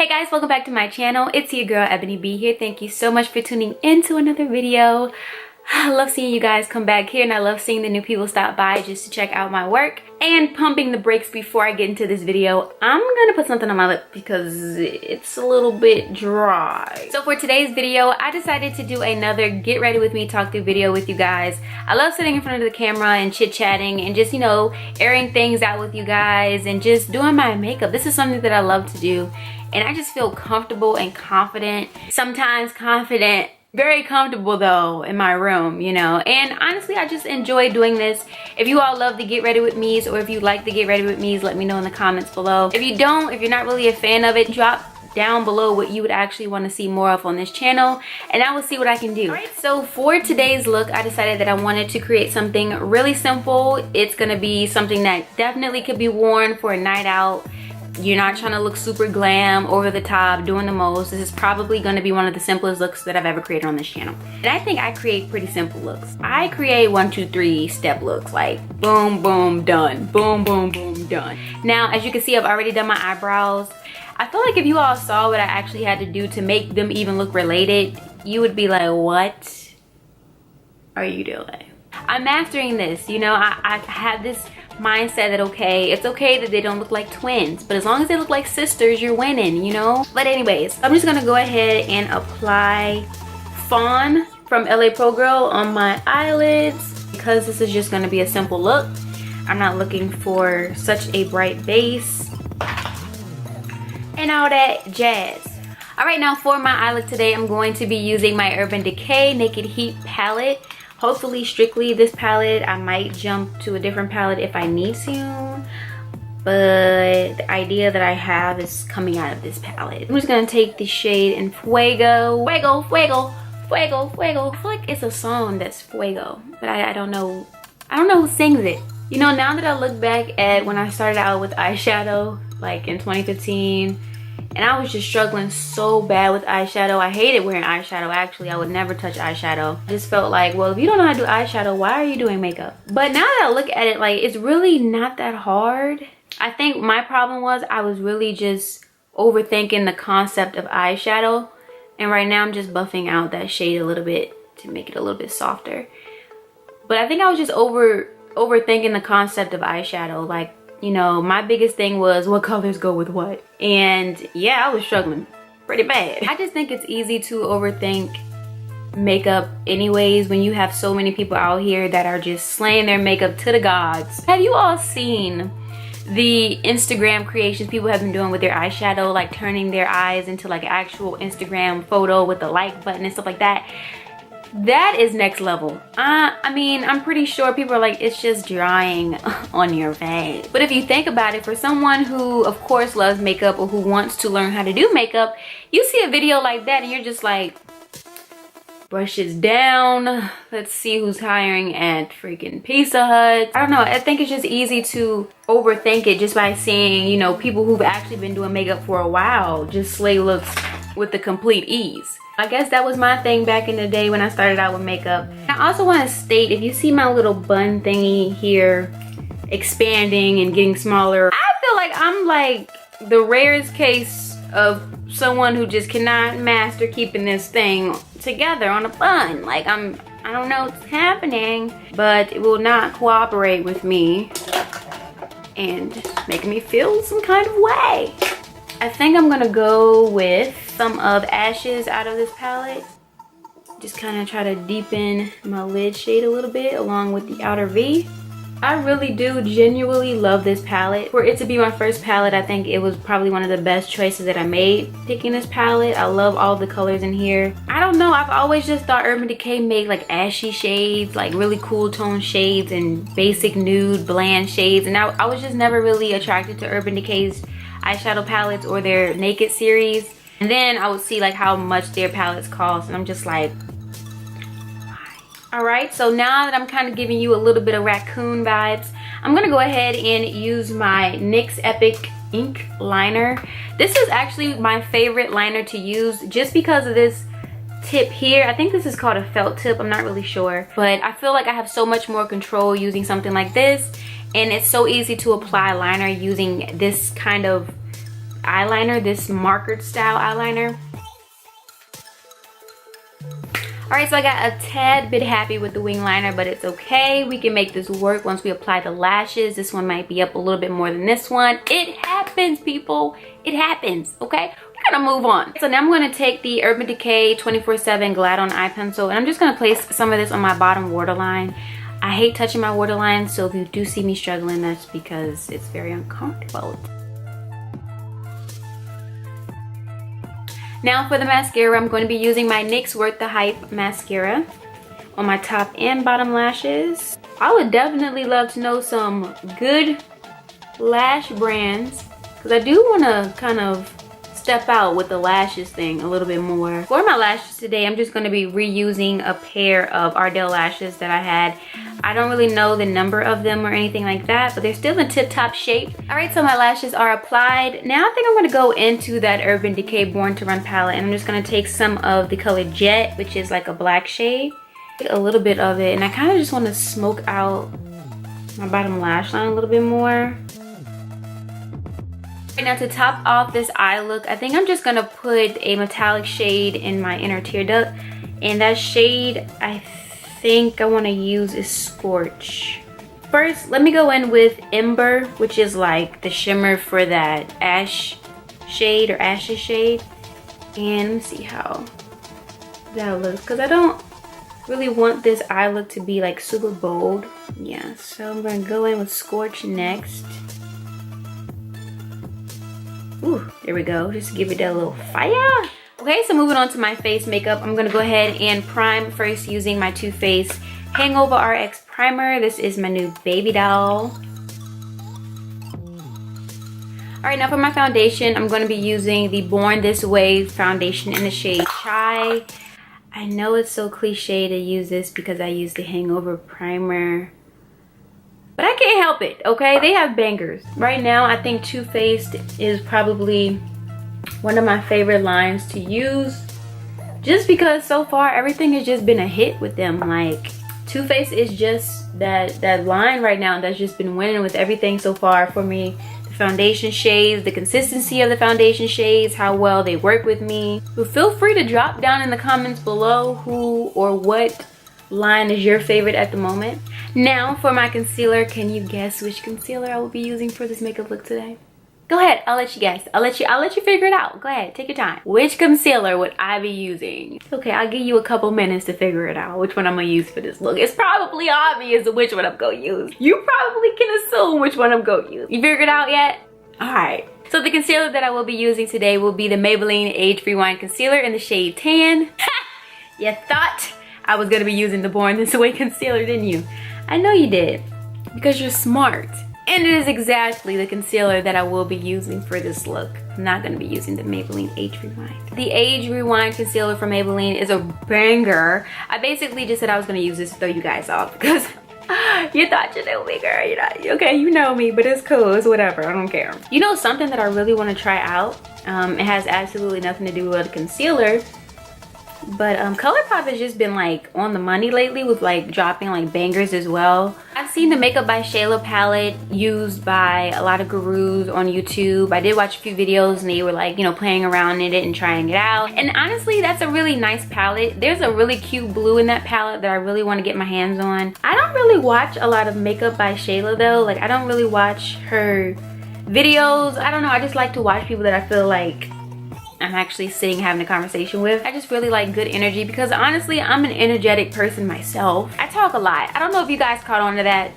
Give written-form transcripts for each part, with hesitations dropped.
Hey guys, welcome back to my channel. It's your girl Ebony B here. Thank you so much for tuning into another video. I love seeing you guys come back here, and I love seeing the new people stop by just to check out my work. And pumping the brakes before I get into this video, I'm gonna put something on my lip because it's a little bit dry. So for today's video, I decided to do another get ready with me talk through video with you guys. I love sitting in front of the camera and chit-chatting and just, you know, airing things out with you guys and just doing my makeup. This is something that I love to do, and I just feel comfortable and confident. Sometimes confident, very comfortable though in my room, you know. And honestly, I just enjoy doing this. If you all love the get ready with me's, or if you like the get ready with me's, let me know in the comments below. If you don't, if you're not really a fan of it, drop down below what you would actually want to see more of on this channel, and I will see what I can do. All right, so for today's look, I decided that I wanted to create something really simple. It's gonna be something that definitely could be worn for a night out. You're not trying to look super glam, over the top, doing the most. This is probably going to be one of the simplest looks that I've ever created on this channel. And I think I create pretty simple looks. I create 1, 2, 3 step looks, like boom, boom, done. Boom, boom, boom, done. Now, as you can see, I've already done my eyebrows. I feel like if you all saw what I actually had to do to make them even look related, you would be like, what are you doing? I'm mastering this, you know. I have this mindset that it's okay that they don't look like twins, but as long as they look like sisters, you're winning, you know. But anyways, I'm just gonna go ahead and apply Fawn from LA Pro Girl on my eyelids because this is just gonna be a simple look. I'm not looking for such a bright base and all that jazz. All right, now for my eye look today, I'm going to be using my Urban Decay Naked Heat palette. Hopefully strictly this palette. I might jump to a different palette if I need to, but the idea that I have is coming out of this palette. I'm just gonna take the shade in Fuego. Fuego, Fuego, Fuego, Fuego. I feel like it's a song that's Fuego, but I don't know who sings it. You know, now that I look back at when I started out with eyeshadow, like in 2015, and I was just struggling so bad with eyeshadow. I hated wearing eyeshadow, actually. I would never touch eyeshadow. I just felt like, well, if you don't know how to do eyeshadow, why are you doing makeup? But now that I look at it, like, it's really not that hard. I think my problem was I was really just overthinking the concept of eyeshadow. And right now I'm just buffing out that shade a little bit to make it a little bit softer. But I think I was just overthinking the concept of eyeshadow. Like, you know, my biggest thing was what colors go with what. And yeah, I was struggling pretty bad. I just think it's easy to overthink makeup anyways when you have so many people out here that are just slaying their makeup to the gods. Have you all seen the Instagram creations people have been doing with their eyeshadow, like turning their eyes into like an actual Instagram photo with the like button and stuff like that? That is next level. I mean, I'm pretty sure people are like, it's just drying on your face. But if you think about it, for someone who of course loves makeup or who wants to learn how to do makeup, you see a video like that and you're just like, brushes down, let's see who's hiring at freaking Pizza Hut. I don't know, I think it's just easy to overthink it just by seeing, you know, people who've actually been doing makeup for a while just slay looks with the complete ease. I guess that was my thing back in the day when I started out with makeup. I also want to state, if you see my little bun thingy here expanding and getting smaller, I feel like I'm like the rarest case of someone who just cannot master keeping this thing together on a bun. Like I don't know what's happening, but it will not cooperate with me and making me feel some kind of way. I think I'm gonna go with some of Ashes out of this palette. Just kind of try to deepen my lid shade a little bit along with the outer V. I really do genuinely love this palette. For it to be my first palette, I think it was probably one of the best choices that I made picking this palette. I love all the colors in here. I don't know, I've always just thought Urban Decay made like ashy shades, like really cool tone shades and basic nude bland shades, and I was just never really attracted to Urban Decay's eyeshadow palettes or their Naked series. And then I would see like how much their palettes cost, and I'm just like, why? All right, so now that I'm kind of giving you a little bit of raccoon vibes, I'm gonna go ahead and use my NYX Epic Ink liner. This is actually my favorite liner to use just because of this tip here. I think this is called a felt tip, I'm not really sure, but I feel like I have so much more control using something like this, and it's so easy to apply liner using this kind of eyeliner, this marker style eyeliner. Alright, so I got a tad bit happy with the wing liner, but it's okay. We can make this work once we apply the lashes. This one might be up a little bit more than this one. It happens, people. It happens, okay? We're gonna move on. So now I'm gonna take the Urban Decay 24/7 Glide On Eye Pencil, and I'm just gonna place some of this on my bottom waterline. I hate touching my waterline, so if you do see me struggling, that's because it's very uncomfortable. Now for the mascara, I'm going to be using my NYX Worth the Hype mascara on my top and bottom lashes. I would definitely love to know some good lash brands, because I do want to kind of step out with the lashes thing a little bit more. For my lashes today, I'm just going to be reusing a pair of Ardell lashes that I had. I don't really know the number of them or anything like that, but they're still in tip-top shape. Alright, so my lashes are applied. Now I think I'm going to go into that Urban Decay Born to Run palette, and I'm just going to take some of the color Jet, which is like a black shade. A little bit of it, and I kind of just want to smoke out my bottom lash line a little bit more. Right now, to top off this eye look, I think I'm just going to put a metallic shade in my inner tear duct, and that shade I think I want to use is Scorch. First, let me go in with Ember, which is like the shimmer for that ash shade or ashes shade, and let me see how that looks, because I don't really want this eye look to be like super bold. Yeah, so I'm going to go in with Scorch next. Ooh, there we go, just to give it that little fire. Okay, so moving on to my face makeup, I'm gonna go ahead and prime first using my Too Faced HangoverRX primer. This is my new baby doll. Alright, now for my foundation, I'm gonna be using the Born This Way foundation in the shade Chai. I know it's so cliche to use this because I use the Hangover primer, but I can't help it, okay? They have bangers. Right now, I think Too Faced is probably one of my favorite lines to use, just because so far everything has just been a hit with them. Like, Too Faced is just that line right now that's just been winning with everything so far for me. The foundation shades, the consistency of the foundation shades, how well they work with me. But feel free to drop down in the comments below who or what line is your favorite at the moment. Now for my concealer, can you guess which concealer I will be using for this makeup look today? Go ahead, I'll let you guess. I'll let you figure it out. Go ahead, take your time. Which concealer would I be using? Okay, I'll give you a couple minutes to figure it out which one I'm gonna use for this look. It's probably obvious which one I'm gonna use. You probably can assume which one I'm gonna use. You figured it out yet? Alright. So the concealer that I will be using today will be the Maybelline Age Rewind Concealer in the shade Tan. You thought I was gonna be using the Born This Way concealer, didn't you? I know you did, because you're smart. And it is exactly the concealer that I will be using for this look. I'm not gonna be using the Maybelline Age Rewind. The Age Rewind concealer from Maybelline is a banger. I basically just said I was gonna use this to throw you guys off because you thought you knew me, girl. You're not, okay, you know me, but it's cool, it's whatever, I don't care. You know something that I really wanna try out? It has absolutely nothing to do with a concealer, but ColourPop has just been like on the money lately with like dropping like bangers as well. I've seen the Makeup by Shayla palette used by a lot of gurus on YouTube. I did watch a few videos and they were like, you know, playing around in it and trying it out. And honestly, that's a really nice palette. There's a really cute blue in that palette that I really want to get my hands on. I don't really watch a lot of Makeup by Shayla though. Like, I don't really watch her videos. I don't know, I just like to watch people that I feel like I'm actually sitting having a conversation with. I just really like good energy because honestly, I'm an energetic person myself. I talk a lot. I don't know if you guys caught on to that.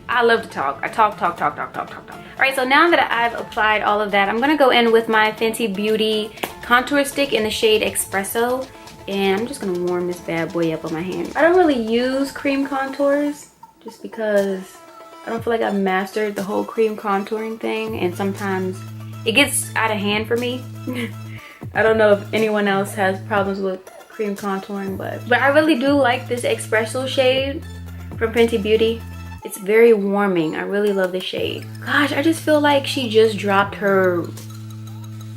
I love to talk. I talk. All right, so now that I've applied all of that, I'm gonna go in with my Fenty Beauty contour stick in the shade Expresso, and I'm just gonna warm this bad boy up on my hand. I don't really use cream contours just because I don't feel like I've mastered the whole cream contouring thing, and sometimes it gets out of hand for me. I don't know if anyone else has problems with cream contouring, but I really do like this Expresso shade from Fenty Beauty. It's very warming. I really love the shade. Gosh, I just feel like she just dropped her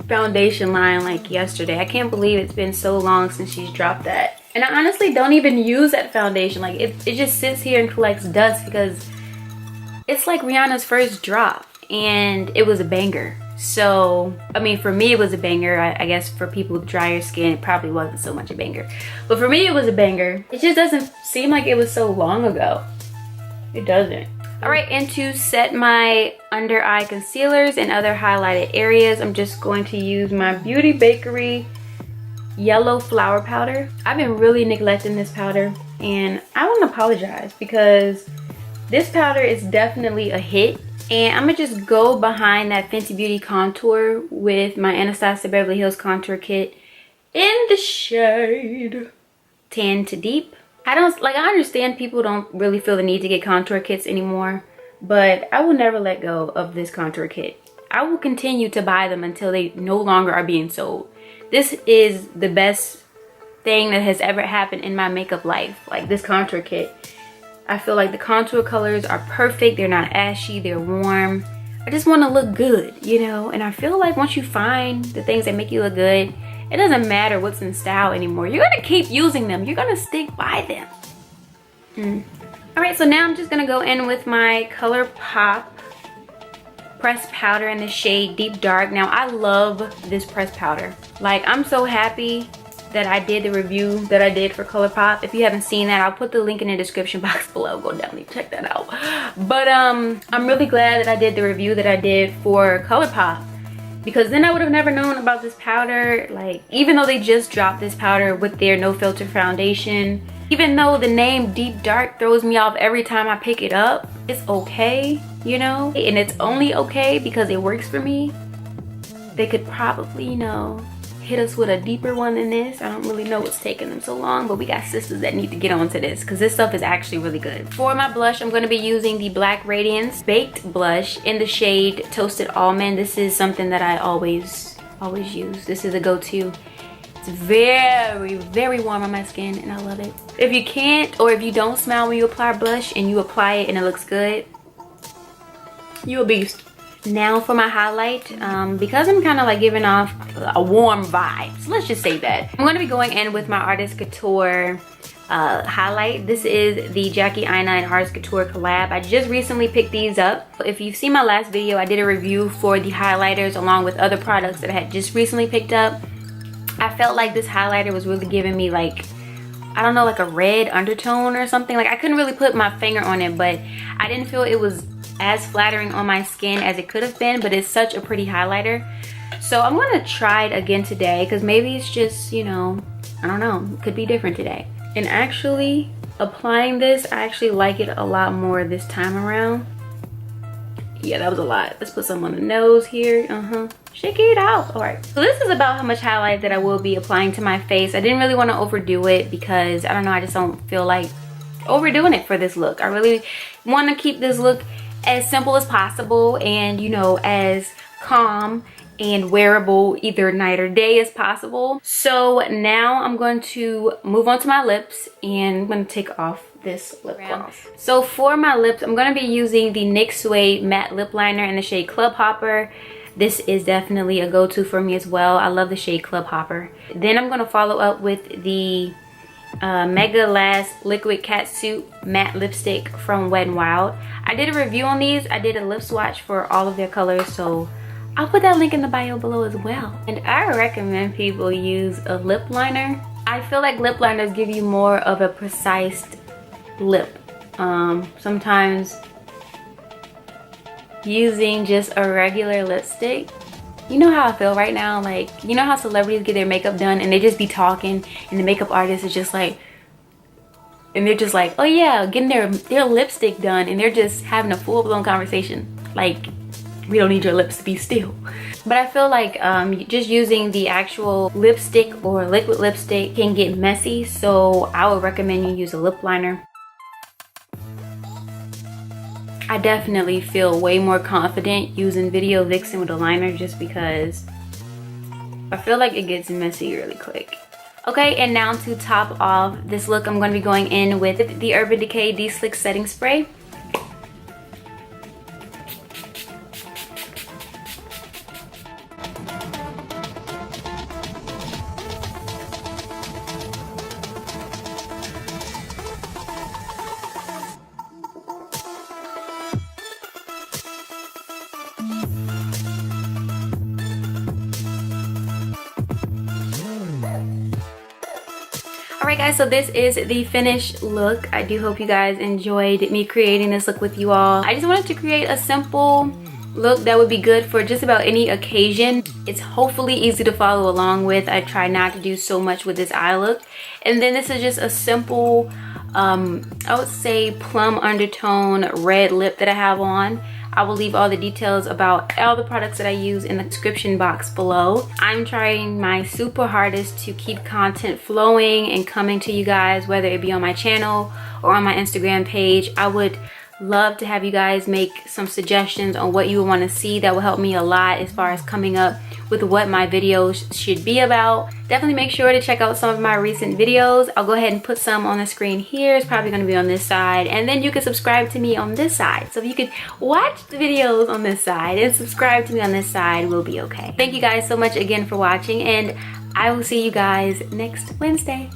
foundation line like yesterday. I can't believe it's been so long since she's dropped that. And I honestly don't even use that foundation. Like it just sits here and collects dust because it's like Rihanna's first drop and it was a banger. So, I mean, for me, it was a banger. I guess for people with drier skin, it probably wasn't so much a banger. But for me, it was a banger. It just doesn't seem like it was so long ago. It doesn't. All right, and to set my under eye concealers and other highlighted areas, I'm just going to use my Beauty Bakerie yellow flower powder. I've been really neglecting this powder, and I want to apologize because this powder is definitely a hit. And I'm gonna just go behind that Fenty Beauty contour with my Anastasia Beverly Hills contour kit in the shade Tan to Deep. I understand people don't really feel the need to get contour kits anymore, but I will never let go of this contour kit. I will continue to buy them until they no longer are being sold. This is the best thing that has ever happened in my makeup life, like this contour kit. I feel like the contour colors are perfect. They're not ashy, they're warm. I just want to look good, you know? And I feel like once you find the things that make you look good, it doesn't matter what's in style anymore. You're gonna keep using them. You're gonna stick by them. All right, so now I'm just gonna go in with my ColourPop pressed powder in the shade Deep Dark. Now, I love this pressed powder. Like, I'm so happy that I did the review that I did for ColourPop. If you haven't seen that, I'll put the link in the description box below. Go definitely check that out. But I'm really glad that I did the review that I did for ColourPop, because then I would have never known about this powder. Like, even though they just dropped this powder with their no filter foundation, even though the name Deep Dark throws me off every time I pick it up, it's okay, you know? And it's only okay because it works for me. They could probably, you know, hit us with a deeper one than this. I don't really know what's taking them so long, but we got sisters that need to get onto this because this stuff is actually really good. For my blush, I'm going to be using the Black Radiance Baked Blush in the shade Toasted Almond. This is something that I always use. This is a go-to. It's very, very warm on my skin and I love it. If you can't, or if you don't smile when you apply blush and you apply it and it looks good, you a beast. Now for my highlight, because I'm kind of like giving off a warm vibe, so let's just say that. I'm going to be going in with my Artist Couture highlight. This is the Jackie Aina and Artist Couture collab. I just recently picked these up. If you've seen my last video, I did a review for the highlighters along with other products that I had just recently picked up. I felt like this highlighter was really giving me like, I don't know, like a red undertone or something. Like, I couldn't really put my finger on it, but I didn't feel it was as flattering on my skin as it could have been, but it's such a pretty highlighter. So I'm gonna try it again today because maybe it's just, you know, I don't know, it could be different today. And actually applying this, I actually like it a lot more this time around. Yeah, that was a lot. Let's put some on the nose here. Shake it out. All right, so this is about how much highlight that I will be applying to my face. I didn't really want to overdo it because I don't know, I just don't feel like overdoing it for this look. I really want to keep this look as simple as possible and, you know, as calm and wearable either night or day as possible. So now I'm going to move on to my lips and I'm going to take off this lip gloss. So for my lips, I'm going to be using the NYX Suede matte lip liner in the shade Club Hopper. This is definitely a go-to for me as well. I love the shade Club Hopper. Then I'm going to follow up with the Mega Last Liquid Catsuit matte lipstick from Wet n Wild. I did a review on these. I did a lip swatch for all of their colors, so I'll put that link in the bio below as well. And I recommend people use a lip liner. I feel like lip liners give you more of a precise lip. Sometimes using just a regular lipstick, you know how I feel right now, like, you know how celebrities get their makeup done and they just be talking and the makeup artist is just like, and they're just like, oh yeah, getting their lipstick done, and they're just having a full-blown conversation like, we don't need your lips to be still. But I feel like just using the actual lipstick or liquid lipstick can get messy, so I would recommend you use a lip liner. I definitely feel way more confident using Video Vixen with a liner just because I feel like it gets messy really quick. Okay, and now to top off this look, I'm going to be going in with the Urban Decay De-Slick Setting Spray. Alright guys, so this is the finished look. I do hope you guys enjoyed me creating this look with you all. I just wanted to create a simple look that would be good for just about any occasion. It's hopefully easy to follow along with. I try not to do so much with this eye look. And then this is just a simple, I would say plum undertone red lip that I have on. I will leave all the details about all the products that I use in the description box below. I'm trying my super hardest to keep content flowing and coming to you guys, whether it be on my channel or on my Instagram page. I would love to have you guys make some suggestions on what you want to see. That will help me a lot as far as coming up with what my videos should be about. Definitely make sure to check out some of my recent videos. I'll go ahead and put some on the screen here. It's probably going to be on this side, and then you can subscribe to me on this side. So if you could watch the videos on this side and subscribe to me on this side, we'll be okay. Thank you guys so much again for watching, and I will see you guys next Wednesday.